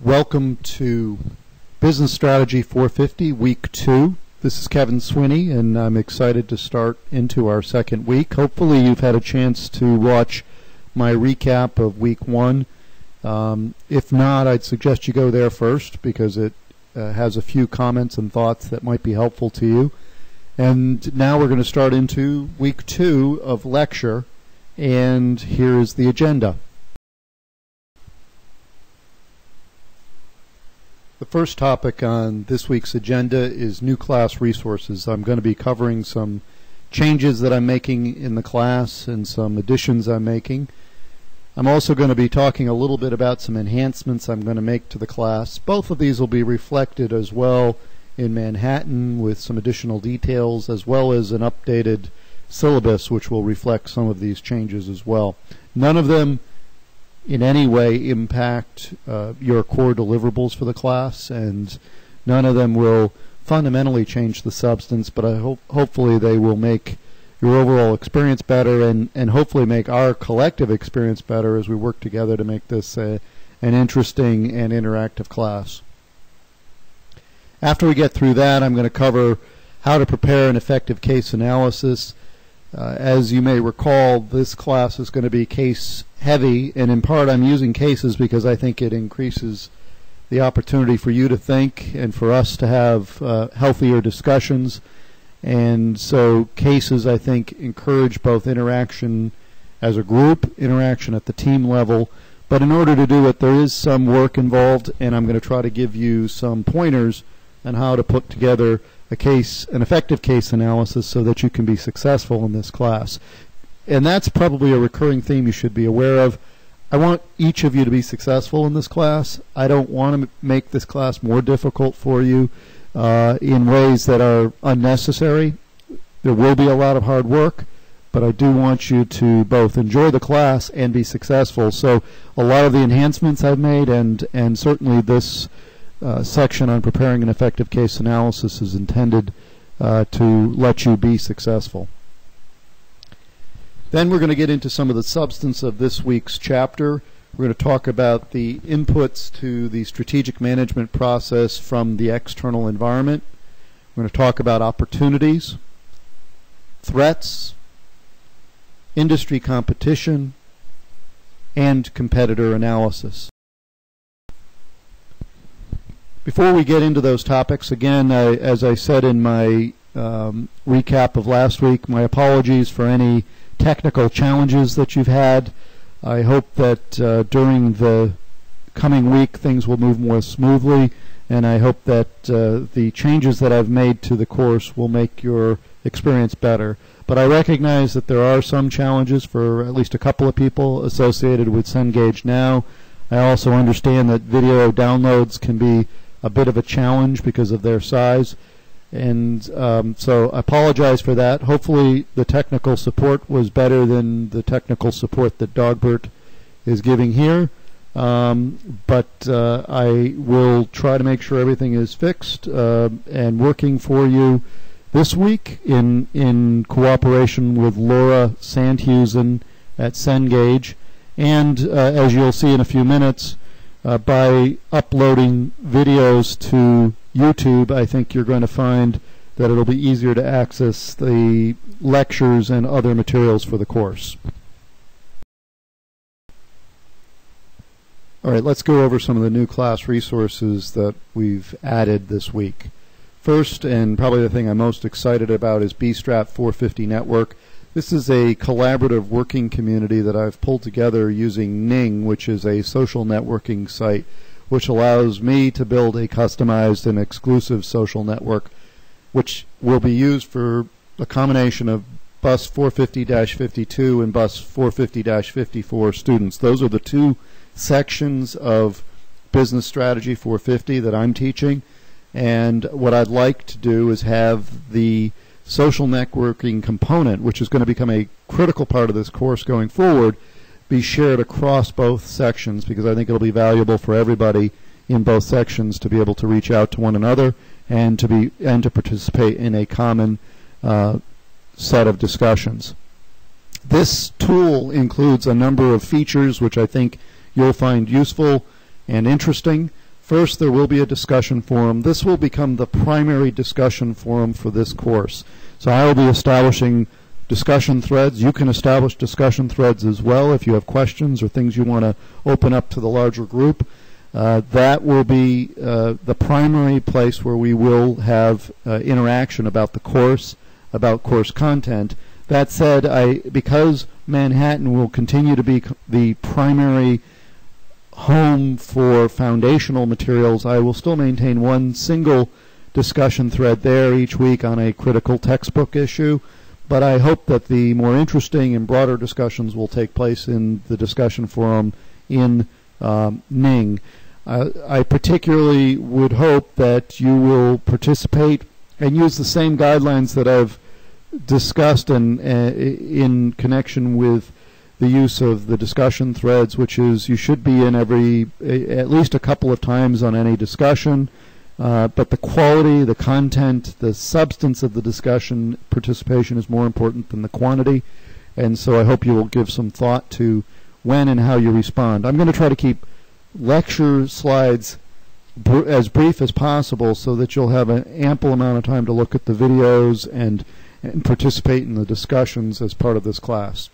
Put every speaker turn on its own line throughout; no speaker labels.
Welcome to Business Strategy 450, Week 2. This is Kevin Swinney, and I'm excited to start into our second week. Hopefully you've had a chance to watch my recap of Week 1. If not, I'd suggest you go there first because it has a few comments and thoughts that might be helpful to you. And now we're going to start into Week 2 of lecture, and here is the agenda. The first topic on this week's agenda is new class resources. I'm going to be covering some changes that I'm making in the class and some additions I'm making. I'm also going to be talking a little bit about some enhancements I'm going to make to the class. Both of these will be reflected as well in Manhattan with some additional details, as well as an updated syllabus which will reflect some of these changes as well. None of them in any way impact your core deliverables for the class, and none of them will fundamentally change the substance, but hopefully they will make your overall experience better and hopefully make our collective experience better as we work together to make this an interesting and interactive class. After we get through that, I'm going to cover how to prepare an effective case analysis. As you may recall, this class is going to be case heavy, and in part I'm using cases because I think it increases the opportunity for you to think and for us to have healthier discussions. And so cases, I think, encourage both interaction as a group, interaction at the team level. But in order to do it, there is some work involved, and I'm going to try to give you some pointers on how to put together an effective case analysis so that you can be successful in this class. And that's probably a recurring theme you should be aware of. I want each of you to be successful in this class. I don't want to make this class more difficult for you in ways that are unnecessary. There will be a lot of hard work, but I do want you to both enjoy the class and be successful. So a lot of the enhancements I've made and certainly this section on preparing an effective case analysis is intended to let you be successful. Then we're going to get into some of the substance of this week's chapter. We're going to talk about the inputs to the strategic management process from the external environment. We're going to talk about opportunities, threats, industry competition, and competitor analysis. Before we get into those topics, again, as I said in my recap of last week, my apologies for any technical challenges that you've had. I hope that during the coming week things will move more smoothly, and I hope that the changes that I've made to the course will make your experience better. But I recognize that there are some challenges for at least a couple of people associated with Cengage Now. I also understand that video downloads can be a bit of a challenge because of their size, and so I apologize for that. Hopefully the technical support was better than the technical support that Dogbert is giving here, but I will try to make sure everything is fixed and working for you this week in cooperation with Laura Sandhusen at Cengage, and as you'll see in a few minutes, by uploading videos to YouTube, I think you're going to find that it'll be easier to access the lectures and other materials for the course. All right, let's go over some of the new class resources that we've added this week. First, and probably the thing I'm most excited about, is BStrat 450 Network. This is a collaborative working community that I've pulled together using Ning, which is a social networking site which allows me to build a customized and exclusive social network which will be used for a combination of Bus 450-52 and Bus 450-54 students. Those are the two sections of Business Strategy 450 that I'm teaching, and what I'd like to do is have the social networking component, which is going to become a critical part of this course going forward, be shared across both sections, because I think it'll be valuable for everybody in both sections to be able to reach out to one another and to participate in a common set of discussions. This tool includes a number of features which I think you'll find useful and interesting. First, there will be a discussion forum. This will become the primary discussion forum for this course. So I will be establishing discussion threads. You can establish discussion threads as well if you have questions or things you want to open up to the larger group. That will be the primary place where we will have interaction about the course, about course content. That said, because Manhattan will continue to be the primary home for foundational materials, I will still maintain one single discussion thread there each week on a critical textbook issue, but I hope that the more interesting and broader discussions will take place in the discussion forum in Ning. I particularly would hope that you will participate and use the same guidelines that I've discussed in connection with the use of the discussion threads, which is you should be in at least a couple of times on any discussion, but the quality, the content, the substance of the discussion participation is more important than the quantity, and so I hope you will give some thought to when and how you respond. I'm going to try to keep lecture slides as brief as possible so that you'll have an ample amount of time to look at the videos and participate in the discussions as part of this class.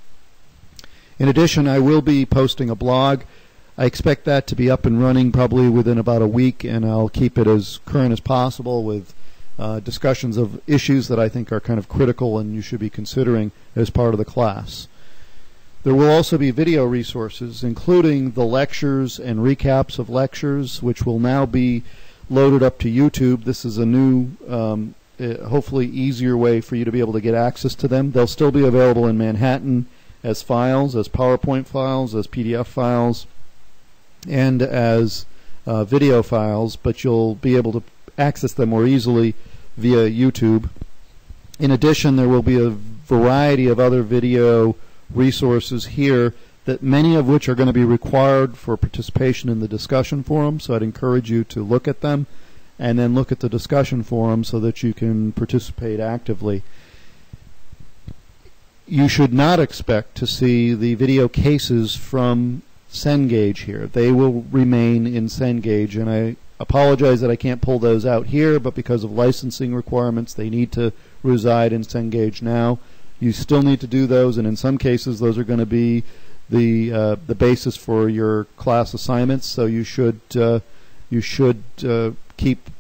In addition, I will be posting a blog. I expect that to be up and running probably within about a week, and I'll keep it as current as possible with discussions of issues that I think are kind of critical and you should be considering as part of the class. There will also be video resources, including the lectures and recaps of lectures, which will now be loaded up to YouTube. This is a new, hopefully easier way for you to be able to get access to them. They'll still be available in Manhattan as files, as PowerPoint files, as PDF files, and as video files, but you'll be able to access them more easily via YouTube. In addition, there will be a variety of other video resources here, that many of which are going to be required for participation in the discussion forum, so I'd encourage you to look at them and then look at the discussion forum so that you can participate actively. You should not expect to see the video cases from Cengage here. They will remain in Cengage, and I apologize that I can't pull those out here, but because of licensing requirements they need to reside in Cengage now. You still need to do those, and in some cases those are going to be the basis for your class assignments, so you should keep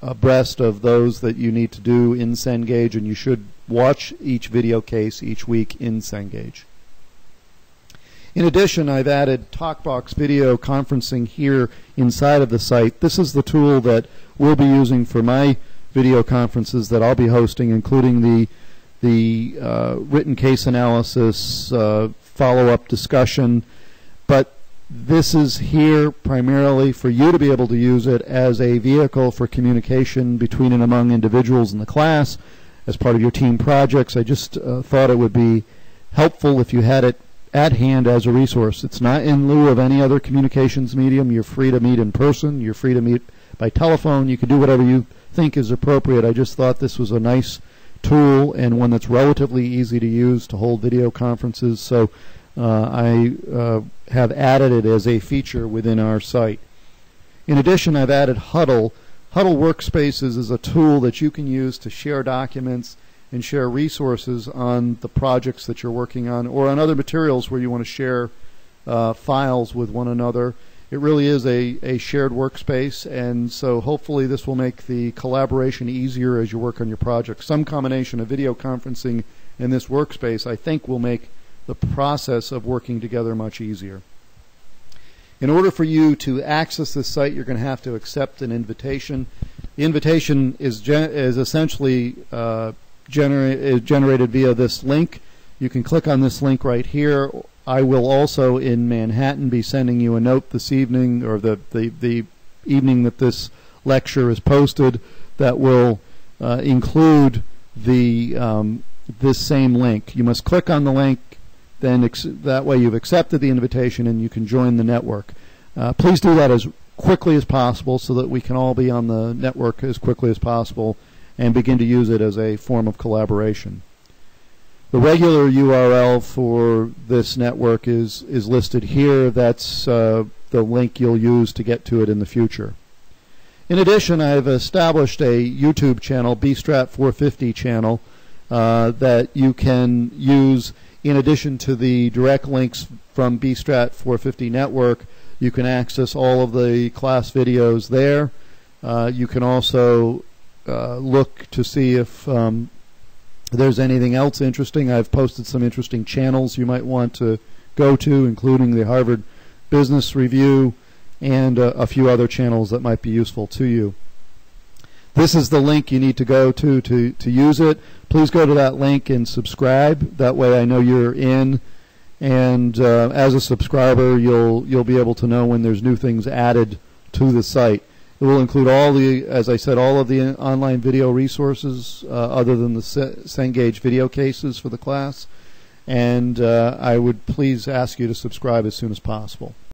abreast of those that you need to do in Cengage, and you should watch each video case each week in Cengage. In addition, I've added TalkBox video conferencing here inside of the site. This is the tool that we'll be using for my video conferences that I'll be hosting, including the written case analysis, follow-up discussion, but this is here primarily for you to be able to use it as a vehicle for communication between and among individuals in the class as part of your team projects. I just thought it would be helpful if you had it at hand as a resource. It's not in lieu of any other communications medium. You're free to meet in person. You're free to meet by telephone. You can do whatever you think is appropriate. I just thought this was a nice tool and one that's relatively easy to use to hold video conferences, so I have added it as a feature within our site. In addition, I've added Huddle. Huddle Workspaces is a tool that you can use to share documents and share resources on the projects that you're working on, or on other materials where you want to share files with one another. It really is a shared workspace, and so hopefully this will make the collaboration easier as you work on your project. Some combination of video conferencing and this workspace, I think, will make the process of working together much easier. In order for you to access this site, you're going to have to accept an invitation. The invitation is essentially generated via this link. You can click on this link right here. I will also in Manhattan be sending you a note this evening, or the evening that this lecture is posted, that will include this same link. You must click on the link, then that way you've accepted the invitation and you can join the network. Please do that as quickly as possible so that we can all be on the network as quickly as possible and begin to use it as a form of collaboration. The regular URL for this network is listed here. That's the link you'll use to get to it in the future. In addition, I've established a YouTube channel, BStrat 450 channel, that you can use in addition to the direct links from BStrat 450 network. You can access all of the class videos there. You can also look to see if there's anything else interesting. I've posted some interesting channels you might want to go to, including the Harvard Business Review and a few other channels that might be useful to you. This is the link you need to go to use it. Please go to that link and subscribe. That way I know you're in, and as a subscriber you'll be able to know when there's new things added to the site. It will include all the, as I said, all of the online video resources other than the Cengage video cases for the class, and I would please ask you to subscribe as soon as possible.